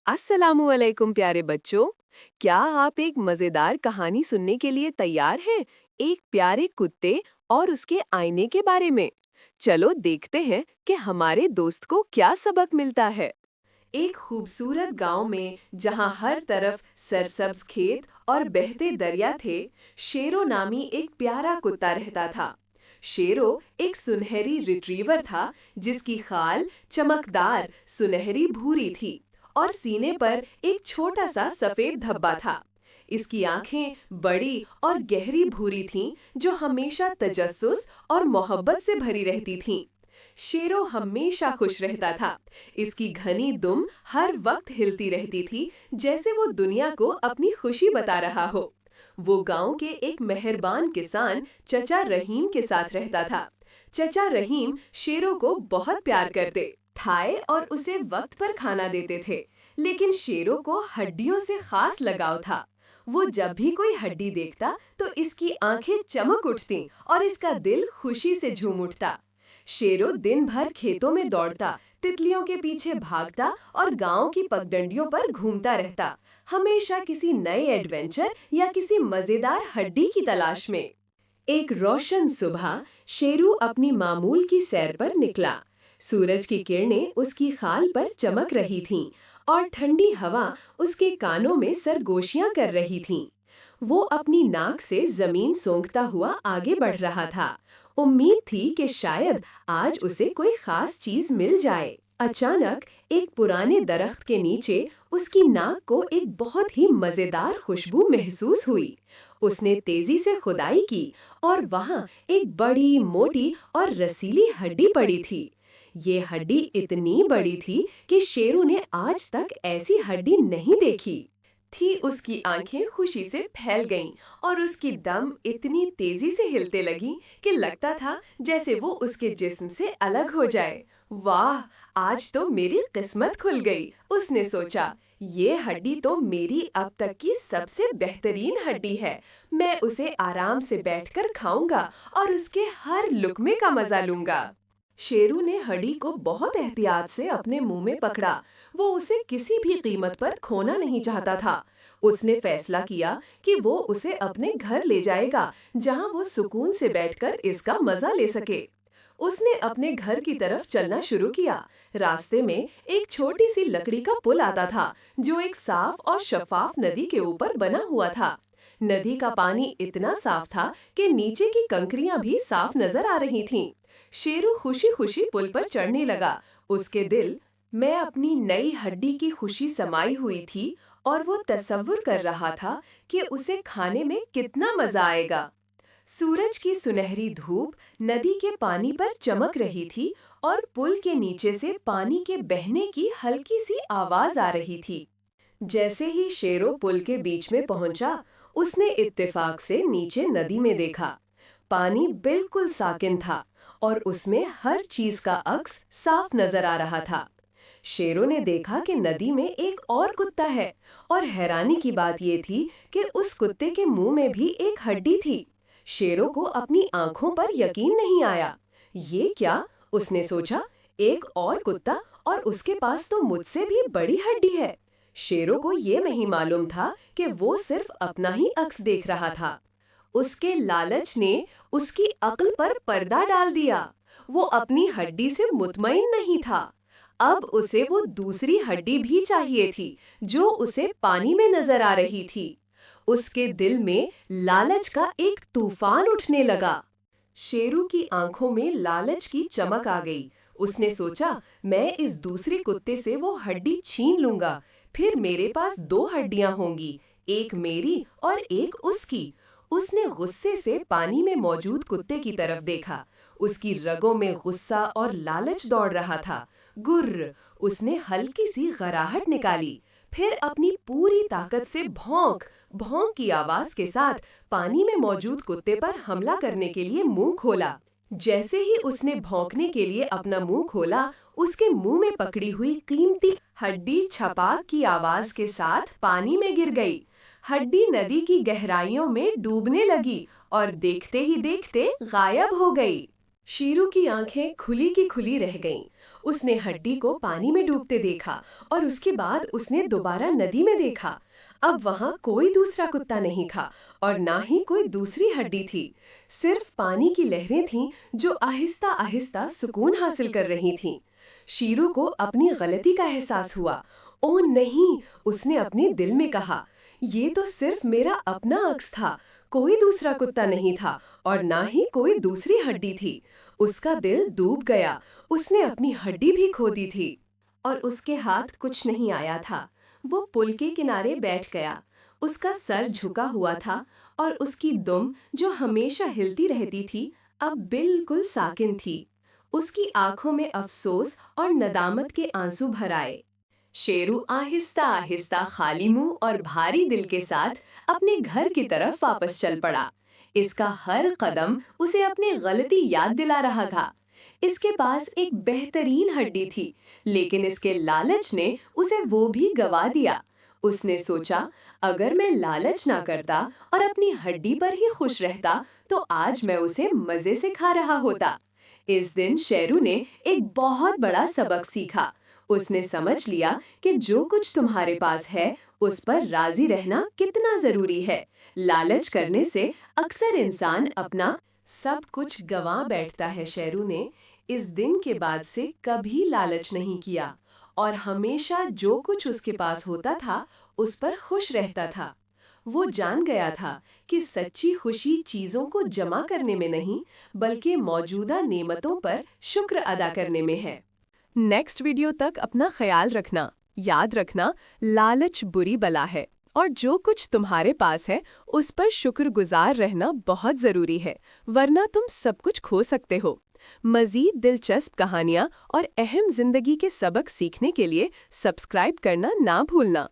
अस्सलामुअलैकुम प्यारे बच्चों। क्या आप एक मजेदार कहानी सुनने के लिए तैयार हैं? एक प्यारे कुत्ते और उसके आईने के बारे में। चलो देखते हैं कि हमारे दोस्त को क्या सबक मिलता है। एक खूबसूरत गांव में जहां हर तरफ सरसब्ज खेत और बहते दरिया थे, शेरो नामी एक प्यारा कुत्ता रहता था। शेरो एक सुनहरी रिट्रीवर था जिसकी खाल चमकदार सुनहरी भूरी थी और सीने पर एक छोटा सा सफेद धब्बा था। इसकी आंखें बड़ी और गहरी भूरी थीं जो हमेशा तजस्सुस और मोहब्बत से भरी रहती थीं। शेरो हमेशा खुश रहता था। इसकी घनी दुम हर वक्त हिलती रहती थी जैसे वो दुनिया को अपनी खुशी बता रहा हो। वो गांव के एक मेहरबान किसान चचा रहीम के साथ रहता था। चचा रहीम शेरों को बहुत प्यार करते थे और उसे वक्त पर खाना देते थे। लेकिन शेरों को हड्डियों से खास लगाव था। वो जब भी कोई हड्डी देखता तो इसकी आंखें चमक उठती और इसका दिल खुशी से झूम उठता। शेरो दिन भर खेतों में दौड़ता, तितलियों के पीछे भागता और गांव की पगडंडियों पर घूमता रहता, हमेशा किसी नए एडवेंचर या किसी मजेदार हड्डी की तलाश में। एक रोशन सुबह शेरू अपनी मामूल की सैर पर निकला। सूरज की किरणें उसकी खाल पर चमक रही थीं और ठंडी हवा उसके कानों में सरगोशियां कर रही थीं। वो अपनी नाक से जमीन सूंघता हुआ आगे बढ़ रहा था। उम्मीद थी कि शायद आज उसे कोई खास चीज मिल जाए। अचानक एक पुराने दरख्त के नीचे उसकी नाक को एक बहुत ही मजेदार खुशबू महसूस हुई। उसने तेजी से खुदाई की और वहां एक बड़ी मोटी और रसीली हड्डी पड़ी थी। ये हड्डी इतनी बड़ी थी कि शेरू ने आज तक ऐसी हड्डी नहीं देखी थी। उसकी आंखें खुशी से फैल गईं और उसकी दम इतनी तेजी से हिलने लगी कि लगता था जैसे वो उसके जिस्म से अलग हो जाए। वाह, आज तो मेरी किस्मत खुल गई, उसने सोचा। ये हड्डी तो मेरी अब तक की सबसे बेहतरीन हड्डी है। मैं उसे आराम से बैठकर खाऊंगा और उसके हर लुकमे का मजा लूंगा। शेरू ने हड्डी को बहुत एहतियात से अपने मुंह में पकड़ा। वो उसे किसी भी कीमत पर खोना नहीं चाहता था। उसने फैसला किया कि वो उसे अपने घर ले जाएगा, जहां वो सुकून से बैठकर इसका मजा ले सके। उसने अपने घर की तरफ चलना शुरू किया। रास्ते में एक छोटी सी लकड़ी का पुल आता था जो एक साफ और शफाफ नदी के ऊपर बना हुआ था। नदी का पानी इतना साफ था कि नीचे की कंकरियां भी साफ नजर आ रही थीं। शेरू खुशी खुशी पुल पर चढ़ने लगा। उसके दिल में अपनी नई हड्डी की खुशी समाई हुई थी और वो तसव्वुर कर रहा था कि उसे खाने में कितना मजा आएगा। सूरज की सुनहरी धूप नदी के पानी पर चमक रही थी और पुल के नीचे से पानी के बहने की हल्की सी आवाज आ रही थी। जैसे ही शेरो पुल के बीच में पहुंचा, उसने इत्तेफाक से नीचे नदी में देखा। पानी बिल्कुल साकिन था और उसमें हर चीज का अक्स साफ नजर आ रहा था। शेरों ने देखा कि नदी में एक और कुत्ता है और हैरानी की बात ये थी कि उस कुत्ते के मुंह में भी एक हड्डी थी। शेरों को अपनी आंखों पर यकीन नहीं आया। ये क्या? उसने सोचा, एक और कुत्ता और उसके पास तो मुझसे भी बड़ी हड्डी है। शेरों को ये नहीं मालूम था कि वो सिर्फ अपना ही अक्स देख रहा था। उसके लालच ने उसकी अक्ल पर पर्दा डाल दिया। वो अपनी हड्डी से मुतमईन नहीं था। अब उसे वो दूसरी हड्डी भी चाहिए थी जो उसे पानी में नजर आ रही थी। उसके दिल में लालच का एक तूफान उठने लगा। शेरू की आंखों में लालच की चमक आ गई। उसने सोचा, मैं इस दूसरे कुत्ते से वो हड्डी छीन लूंगा, फिर मेरे पास दो हड्डियां होंगी, एक मेरी और एक उसकी। उसने गुस्से से पानी में मौजूद कुत्ते की तरफ देखा। उसकी रगों में गुस्सा और लालच दौड़ रहा था। गुर्र! उसने हल्की सी गराहट निकाली, फिर अपनी पूरी ताकत से भौंक भौंक की आवाज के साथ पानी में मौजूद कुत्ते पर हमला करने के लिए मुंह खोला। जैसे ही उसने भौंकने के लिए अपना मुंह खोला, उसके मुंह में पकड़ी हुई कीमती हड्डी छपाक की आवाज के साथ पानी में गिर गई। हड्डी नदी की गहराइयों में डूबने लगी और देखते ही देखते गायब हो गई। शीरू की आंखें खुली की खुली रह गईं। उसने हड्डी को पानी में डूबते देखा और उसके बाद उसने दोबारा नदी में देखा। अब वहां कोई दूसरा कुत्ता नहीं था और ना ही कोई दूसरी हड्डी थी। सिर्फ पानी की लहरें थीं जो आहिस्ता आहिस्ता सुकून हासिल कर रही थीं। शीरू को अपनी गलती का एहसास हुआ। ओह नहीं, उसने अपने दिल में कहा, ये तो सिर्फ मेरा अपना अक्स था, कोई दूसरा कुत्ता नहीं था और ना ही कोई दूसरी हड्डी थी। उसका दिल डूब गया। उसने अपनी हड्डी भी खो दी थी और उसके हाथ कुछ नहीं आया था। वो पुल के किनारे बैठ गया। उसका सर झुका हुआ था और उसकी दुम जो हमेशा हिलती रहती थी अब बिल्कुल साकिन थी। उसकी आंखों में अफसोस और नदामत के आंसू भर आए। शेरू आहिस्ता आहिस्ता खाली मुंह और भारी दिल के साथ अपने घर की तरफ वापस चल पड़ा। इसका हर कदम उसे अपनी गलती याद दिला रहा था। इसके पास एक बेहतरीन हड्डी थी, लेकिन इसके लालच ने उसे वो भी गवा दिया। उसने सोचा, अगर मैं लालच ना करता और अपनी हड्डी पर ही खुश रहता, तो आज मैं उसे मजे से खा रहा होता। इस दिन शेरू ने एक बहुत बड़ा सबक सीखा। उसने समझ लिया कि जो कुछ तुम्हारे पास है, उस पर राजी रहना कितना जरूरी है। लालच करने से अक्सर इंसान अपना सब कुछ गंवा बैठता है। शेरू ने इस दिन के बाद से कभी लालच नहीं किया और हमेशा जो कुछ उसके पास होता था, उस पर खुश रहता था। वो जान गया था कि सच्ची खुशी चीजों को जमा करने में नहीं, बल्कि मौजूदा नेमतों पर शुक्र अदा करने में है। नेक्स्ट वीडियो तक अपना ख्याल रखना। याद रखना, लालच बुरी बला है और जो कुछ तुम्हारे पास है उस पर शुक्रगुजार रहना बहुत ज़रूरी है, वरना तुम सब कुछ खो सकते हो। मज़ीद दिलचस्प कहानियाँ और अहम ज़िंदगी के सबक सीखने के लिए सब्सक्राइब करना ना भूलना।